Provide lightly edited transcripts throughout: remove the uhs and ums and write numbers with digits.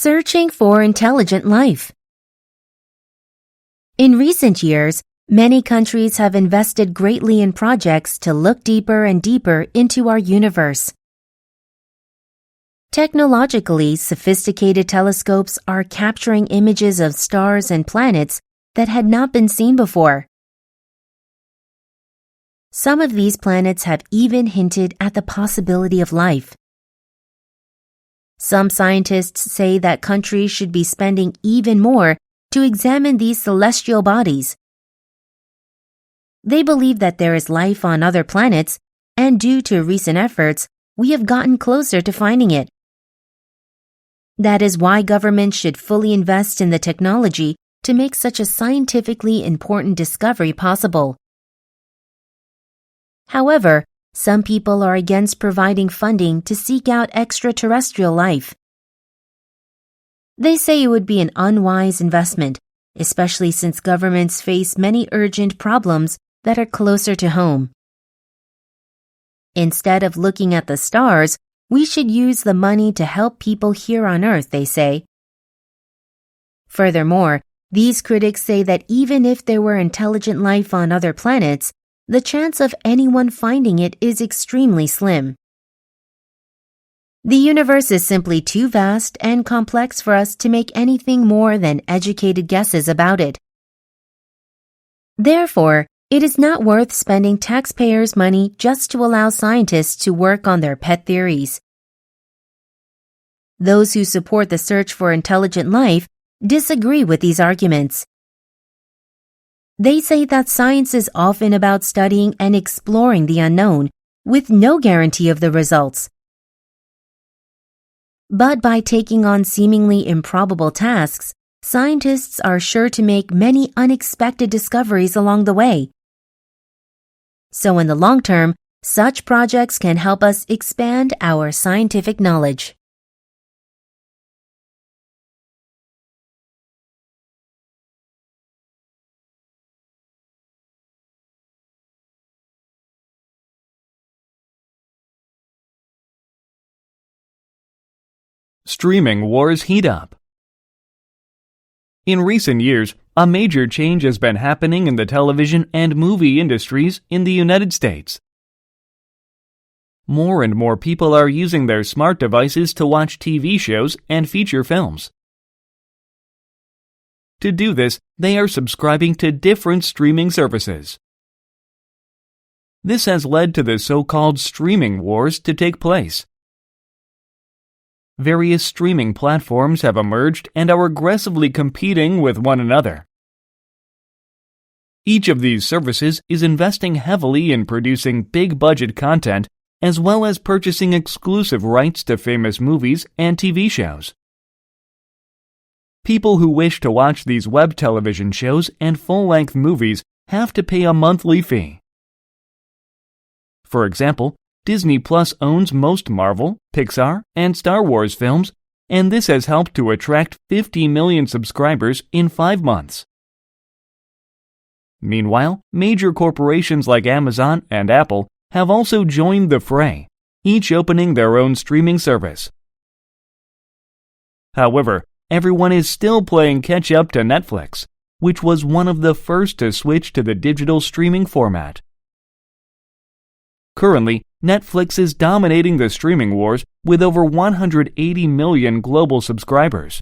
Searching for intelligent life. In recent years, many countries have invested greatly in projects to look deeper and deeper into our universe. Technologically sophisticated telescopes are capturing images of stars and planets that had not been seen before. Some of these planets have even hinted at the possibility of life. Some scientists say that countries should be spending even more to examine these celestial bodies. They believe that there is life on other planets, and due to recent efforts, we have gotten closer to finding it. That is why governments should fully invest in the technology to make such a scientifically important discovery possible. However, some people are against providing funding to seek out extraterrestrial life. They say it would be an unwise investment, especially since governments face many urgent problems that are closer to home. Instead of looking at the stars, we should use the money to help people here on Earth, they say. Furthermore, these critics say that even if there were intelligent life on other planets, the chance of anyone finding it is extremely slim. The universe is simply too vast and complex for us to make anything more than educated guesses about it. Therefore, it is not worth spending taxpayers' money just to allow scientists to work on their pet theories. Those who support the search for intelligent life disagree with these arguments. They say that science is often about studying and exploring the unknown, with no guarantee of the results. But by taking on seemingly improbable tasks, scientists are sure to make many unexpected discoveries along the way. So in the long term, such projects can help us expand our scientific knowledge. Streaming wars heat up. In recent years, a major change has been happening in the television and movie industries in the United States. More and more people are using their smart devices to watch TV shows and feature films. To do this, they are subscribing to different streaming services. This has led to the so-called streaming wars to take place. Various streaming platforms have emerged and are aggressively competing with one another. Each of these services is investing heavily in producing big-budget content as well as purchasing exclusive rights to famous movies and TV shows. People who wish to watch these web television shows and full-length movies have to pay a monthly fee. For example, Disney Plus owns most Marvel, Pixar, and Star Wars films, and this has helped to attract 50 million subscribers in 5 months. Meanwhile, major corporations like Amazon and Apple have also joined the fray, each opening their own streaming service. However, everyone is still playing catch-up to Netflix, which was one of the first to switch to the digital streaming format. Currently, Netflix is dominating the streaming wars with over 180 million global subscribers.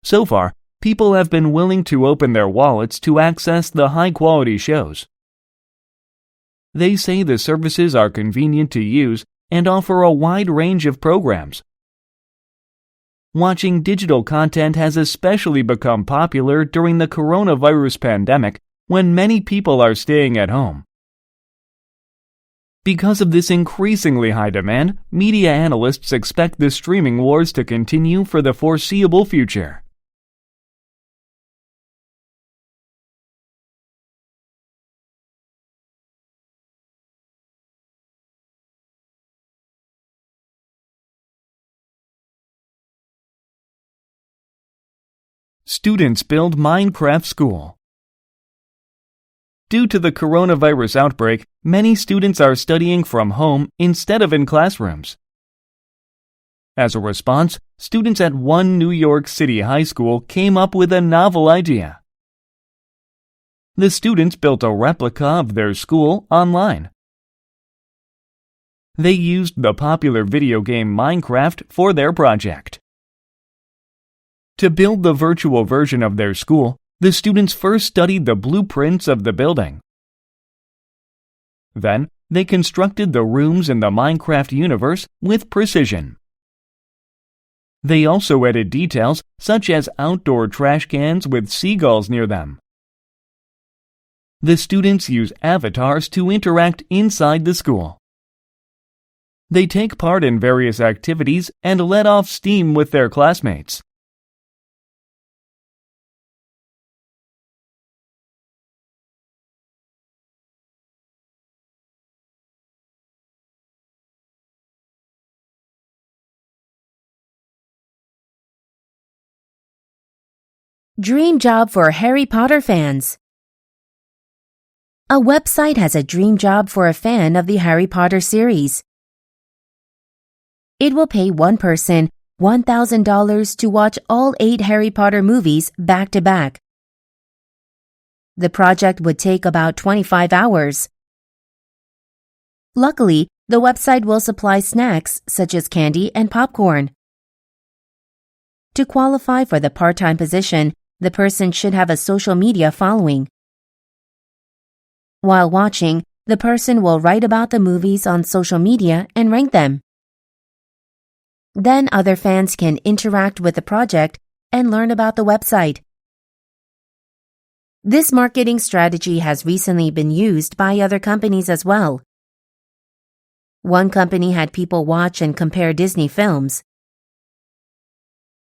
So far, people have been willing to open their wallets to access the high-quality shows. They say the services are convenient to use and offer a wide range of programs. Watching digital content has especially become popular during the coronavirus pandemic when many people are staying at home. Because of this increasingly high demand, media analysts expect the streaming wars to continue for the foreseeable future. Students build Minecraft school. Due to the coronavirus outbreak, many students are studying from home instead of in classrooms. As a response, students at one New York City high school came up with a novel idea. The students built a replica of their school online. They used the popular video game Minecraft for their project. To build the virtual version of their school, the students first studied the blueprints of the building. Then, they constructed the rooms in the Minecraft universe with precision. They also added details such as outdoor trash cans with seagulls near them. The students use avatars to interact inside the school. They take part in various activities and let off steam with their classmates. Dream job for Harry Potter fans. A website has a dream job for a fan of the Harry Potter series. It will pay one person $1,000 to watch all 8 Harry Potter movies back to back. The project would take about 25 hours. Luckily, the website will supply snacks such as candy and popcorn. To qualify for the part-time position, the person should have a social media following. While watching, the person will write about the movies on social media and rank them. Then other fans can interact with the project and learn about the website. This marketing strategy has recently been used by other companies as well. One company had people watch and compare Disney films.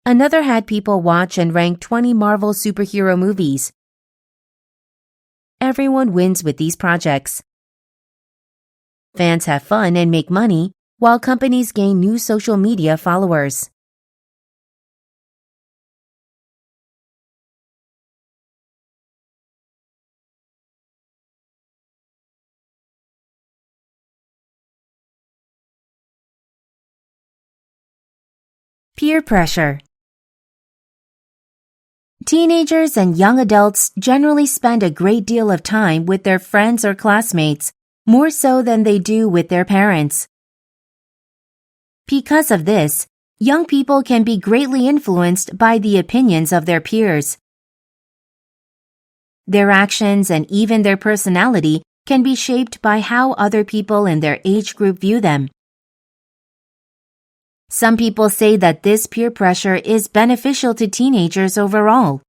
Another had people watch and rank 20 Marvel superhero movies. Everyone wins with these projects. Fans have fun and make money, while companies gain new social media followers. Peer pressure. Teenagers and young adults generally spend a great deal of time with their friends or classmates, more so than they do with their parents. Because of this, young people can be greatly influenced by the opinions of their peers. Their actions and even their personality can be shaped by how other people in their age group view them. Some people say that this peer pressure is beneficial to teenagers overall.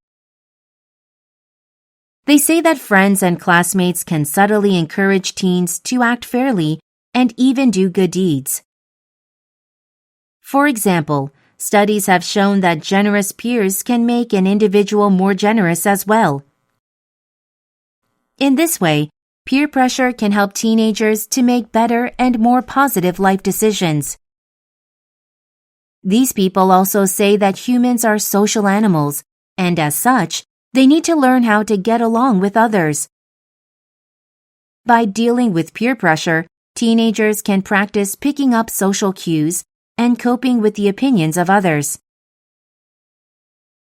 They say that friends and classmates can subtly encourage teens to act fairly and even do good deeds. For example, studies have shown that generous peers can make an individual more generous as well. In this way, peer pressure can help teenagers to make better and more positive life decisions. These people also say that humans are social animals, and as such, they need to learn how to get along with others. By dealing with peer pressure, teenagers can practice picking up social cues and coping with the opinions of others.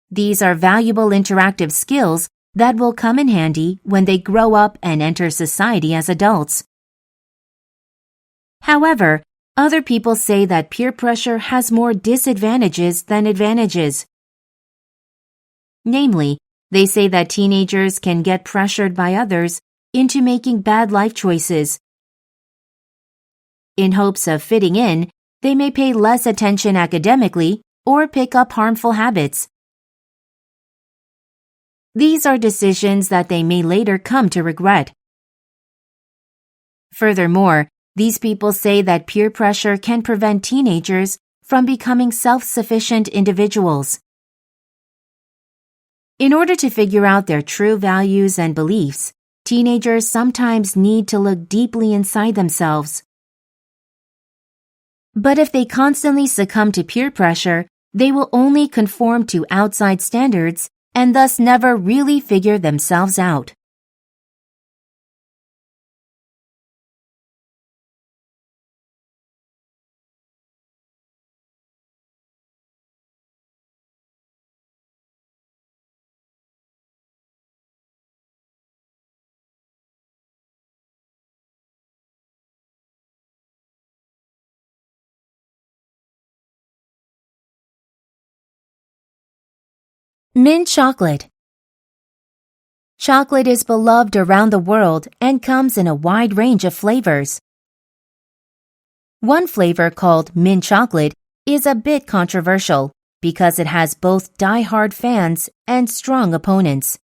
These are valuable interactive skills that will come in handy when they grow up and enter society as adults. However, other people say that peer pressure has more disadvantages than advantages. Namely, they say that teenagers can get pressured by others into making bad life choices. In hopes of fitting in, they may pay less attention academically or pick up harmful habits. These are decisions that they may later come to regret. Furthermore, these people say that peer pressure can prevent teenagers from becoming self-sufficient individuals. In order to figure out their true values and beliefs, teenagers sometimes need to look deeply inside themselves. But if they constantly succumb to peer pressure, they will only conform to outside standards and thus never really figure themselves out. Mint chocolate. Chocolate is beloved around the world and comes in a wide range of flavors. One flavor called mint chocolate is a bit controversial because it has both die-hard fans and strong opponents.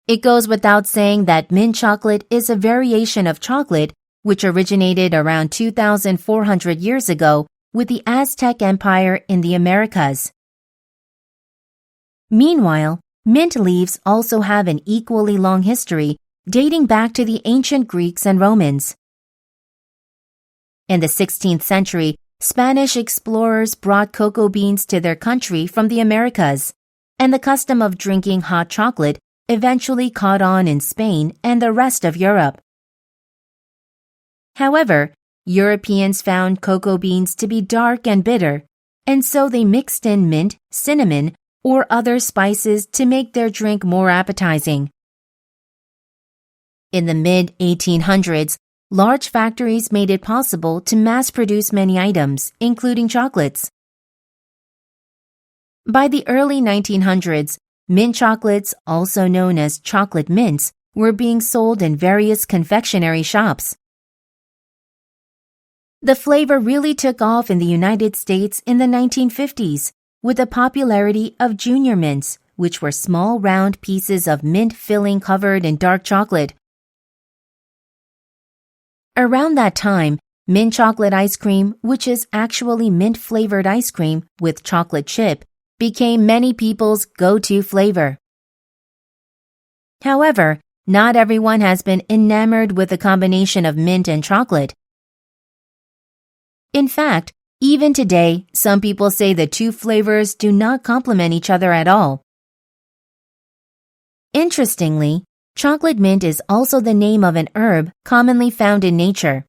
It goes without saying that mint chocolate is a variation of chocolate which originated around 2,400 years ago with the Aztec Empire in the Americas. Meanwhile, mint leaves also have an equally long history dating back to the ancient Greeks and Romans. In the 16th century, Spanish explorers brought cocoa beans to their country from the Americas, and the custom of drinking hot chocolate eventually caught on in Spain and the rest of Europe. However, Europeans found cocoa beans to be dark and bitter, and so they mixed in mint, cinnamon, or other spices to make their drink more appetizing. In the mid-1800s, large factories made it possible to mass-produce many items, including chocolates. By the early 1900s, mint chocolates, also known as chocolate mints, were being sold in various confectionery shops. The flavor really took off in the United States in the 1950s, with the popularity of junior mints, which were small round pieces of mint filling covered in dark chocolate. Around that time, mint chocolate ice cream, which is actually mint-flavored ice cream with chocolate chip, became many people's go-to flavor. However, not everyone has been enamored with the combination of mint and chocolate. In fact, even today, some people say the two flavors do not complement each other at all. Interestingly, chocolate mint is also the name of an herb commonly found in nature.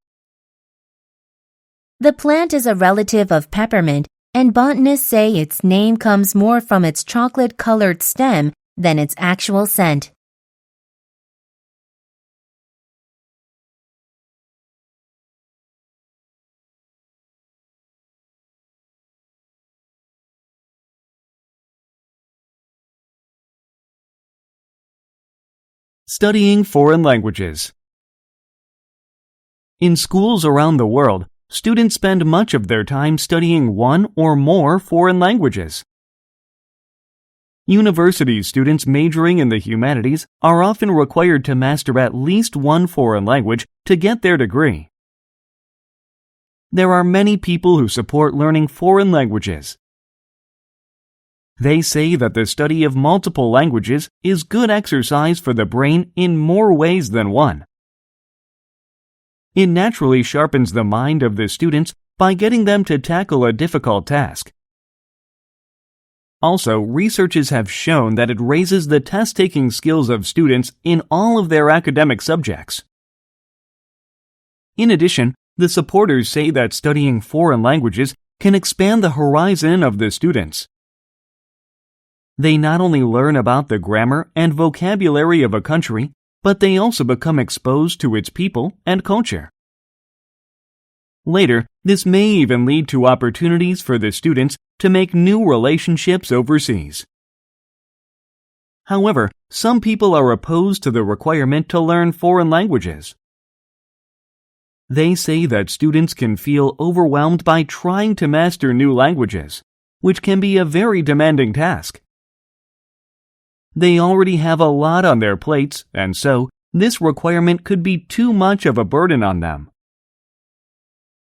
The plant is a relative of peppermint, and botanists say its name comes more from its chocolate-colored stem than its actual scent. Studying foreign languages. In schools around the world, students spend much of their time studying one or more foreign languages. University students majoring in the humanities are often required to master at least one foreign language to get their degree. There are many people who support learning foreign languages. They say that the study of multiple languages is good exercise for the brain in more ways than one. It naturally sharpens the mind of the students by getting them to tackle a difficult task. Also, researches have shown that it raises the test-taking skills of students in all of their academic subjects. In addition, the supporters say that studying foreign languages can expand the horizon of the students. They not only learn about the grammar and vocabulary of a country, but they also become exposed to its people and culture. Later, this may even lead to opportunities for the students to make new relationships overseas. However, some people are opposed to the requirement to learn foreign languages. They say that students can feel overwhelmed by trying to master new languages, which can be a very demanding task. They already have a lot on their plates, and so this requirement could be too much of a burden on them.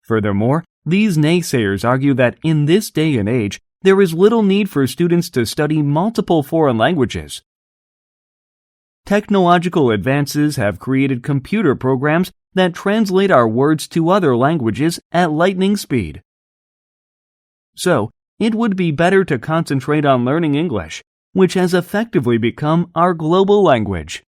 Furthermore, these naysayers argue that in this day and age, there is little need for students to study multiple foreign languages. Technological advances have created computer programs that translate our words to other languages at lightning speed. So, it would be better to concentrate on learning English, which has effectively become our global language.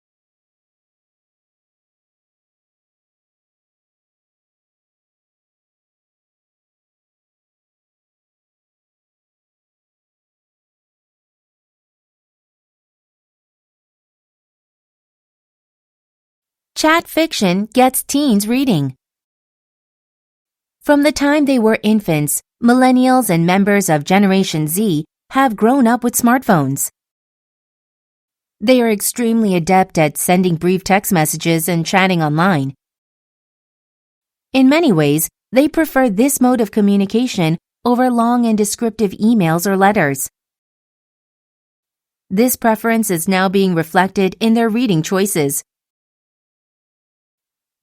Chat fiction gets teens reading. From the time they were infants, millennials and members of Generation Z have grown up with smartphones. They are extremely adept at sending brief text messages and chatting online. In many ways, they prefer this mode of communication over long and descriptive emails or letters. This preference is now being reflected in their reading choices.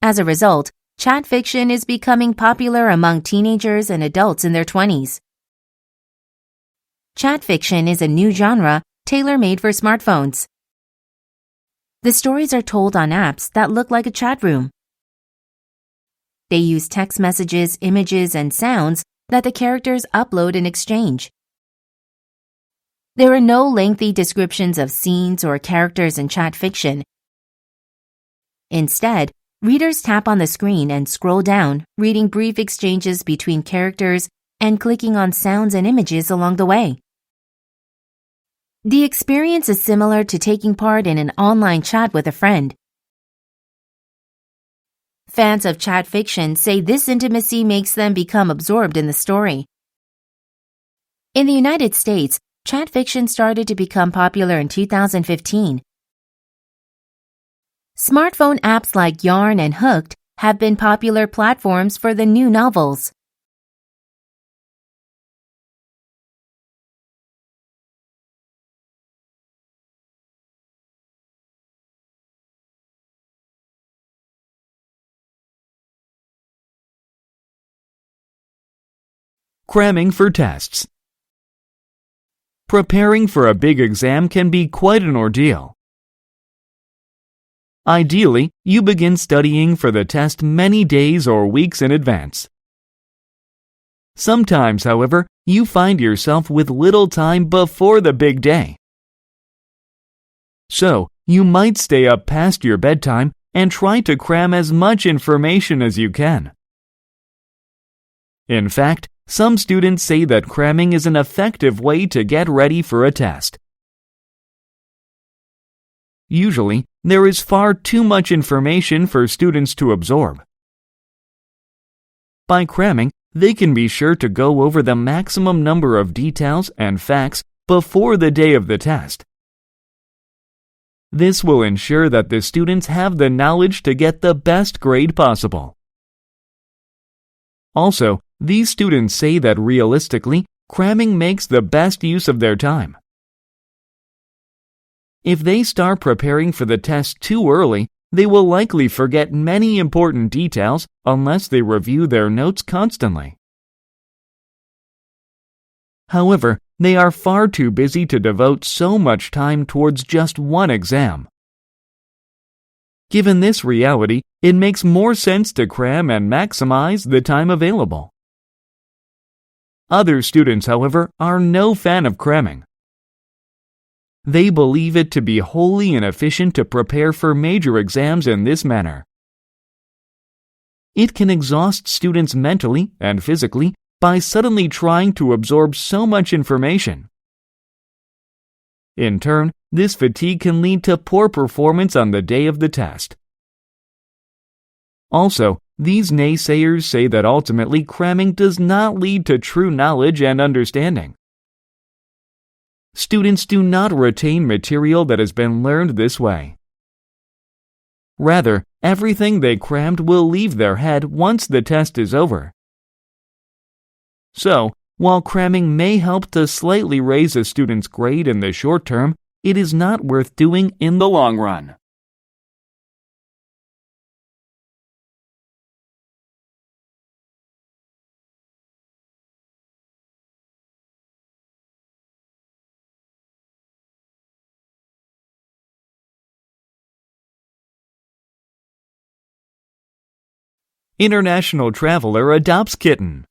As a result, chat fiction is becoming popular among teenagers and adults in their 20s. Chat fiction is a new genre tailor-made for smartphones. The stories are told on apps that look like a chat room. They use text messages, images, and sounds that the characters upload and exchange. There are no lengthy descriptions of scenes or characters in chat fiction. Instead, readers tap on the screen and scroll down, reading brief exchanges between characters and clicking on sounds and images along the way. The experience is similar to taking part in an online chat with a friend. Fans of chat fiction say this intimacy makes them become absorbed in the story. In the United States, chat fiction started to become popular in 2015. Smartphone apps like Yarn and Hooked have been popular platforms for the new novels. Cramming for tests. Preparing for a big exam can be quite an ordeal. Ideally, you begin studying for the test many days or weeks in advance. Sometimes, however, you find yourself with little time before the big day. So, you might stay up past your bedtime and try to cram as much information as you can. In fact, some students say that cramming is an effective way to get ready for a test. Usually, there is far too much information for students to absorb. By cramming, they can be sure to go over the maximum number of details and facts before the day of the test. This will ensure that the students have the knowledge to get the best grade possible. Also, these students say that realistically, cramming makes the best use of their time. If they start preparing for the test too early, they will likely forget many important details unless they review their notes constantly. However, they are far too busy to devote so much time towards just one exam. Given this reality, it makes more sense to cram and maximize the time available. Other students, however, are no fan of cramming. They believe it to be wholly inefficient to prepare for major exams in this manner. It can exhaust students mentally and physically by suddenly trying to absorb so much information. In turn, this fatigue can lead to poor performance on the day of the test. Also, these naysayers say that ultimately cramming does not lead to true knowledge and understanding. Students do not retain material that has been learned this way. Rather, everything they crammed will leave their head once the test is over. So, while cramming may help to slightly raise a student's grade in the short term, it is not worth doing in the long run. International traveler adopts kitten.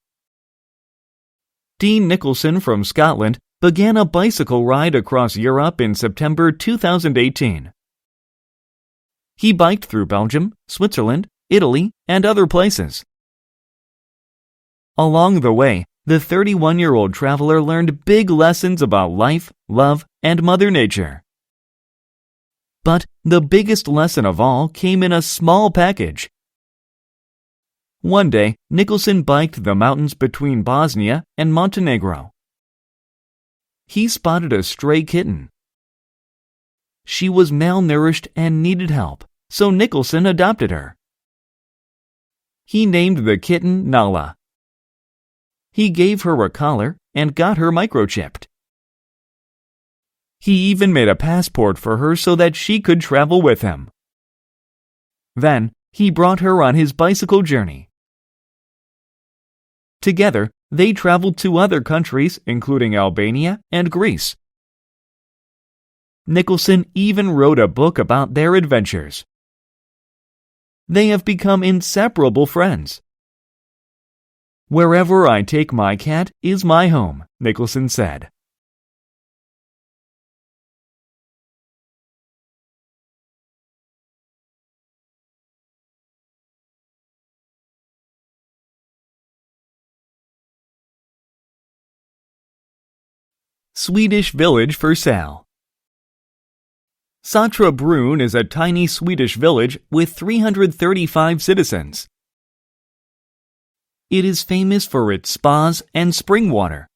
Dean Nicholson from Scotland began a bicycle ride across Europe in September 2018. He biked through Belgium, Switzerland, Italy, and other places. Along the way, the 31-year-old traveler learned big lessons about life, love, and Mother Nature. But the biggest lesson of all came in a small package. One day, Nicholson biked the mountains between Bosnia and Montenegro. he spotted a stray kitten. She was malnourished and needed help, so Nicholson adopted her. He named the kitten Nala. He gave her a collar and got her microchipped. He even made a passport for her so that she could travel with him. Then, he brought her on his bicycle journey. Together, they traveled to other countries, including Albania and Greece. Nicholson even wrote a book about their adventures. They have become inseparable friends. "Wherever I take my cat is my home," Nicholson said. Swedish village for sale. Sätra Brunn is a tiny Swedish village with 335 citizens. It is famous for its spas and spring water.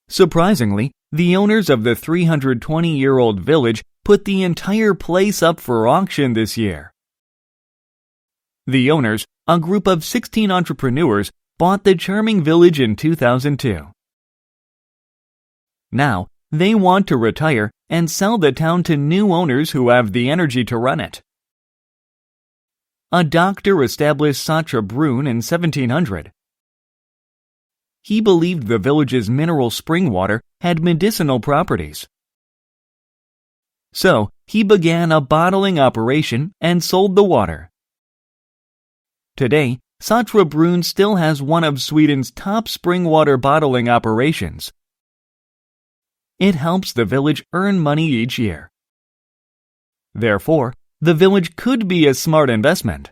Surprisingly, the owners of the 320-year-old village put the entire place up for auction this year. The owners, a group of 16 entrepreneurs, bought the charming village in 2002. Now, they want to retire and sell the town to new owners who have the energy to run it. A doctor established Sätra Brunn in 1700. He believed the village's mineral spring water had medicinal properties. So, he began a bottling operation and sold the water. Today, Sätra Brunn still has one of Sweden's top spring water bottling operations. It helps the village earn money each year. Therefore, the village could be a smart investment.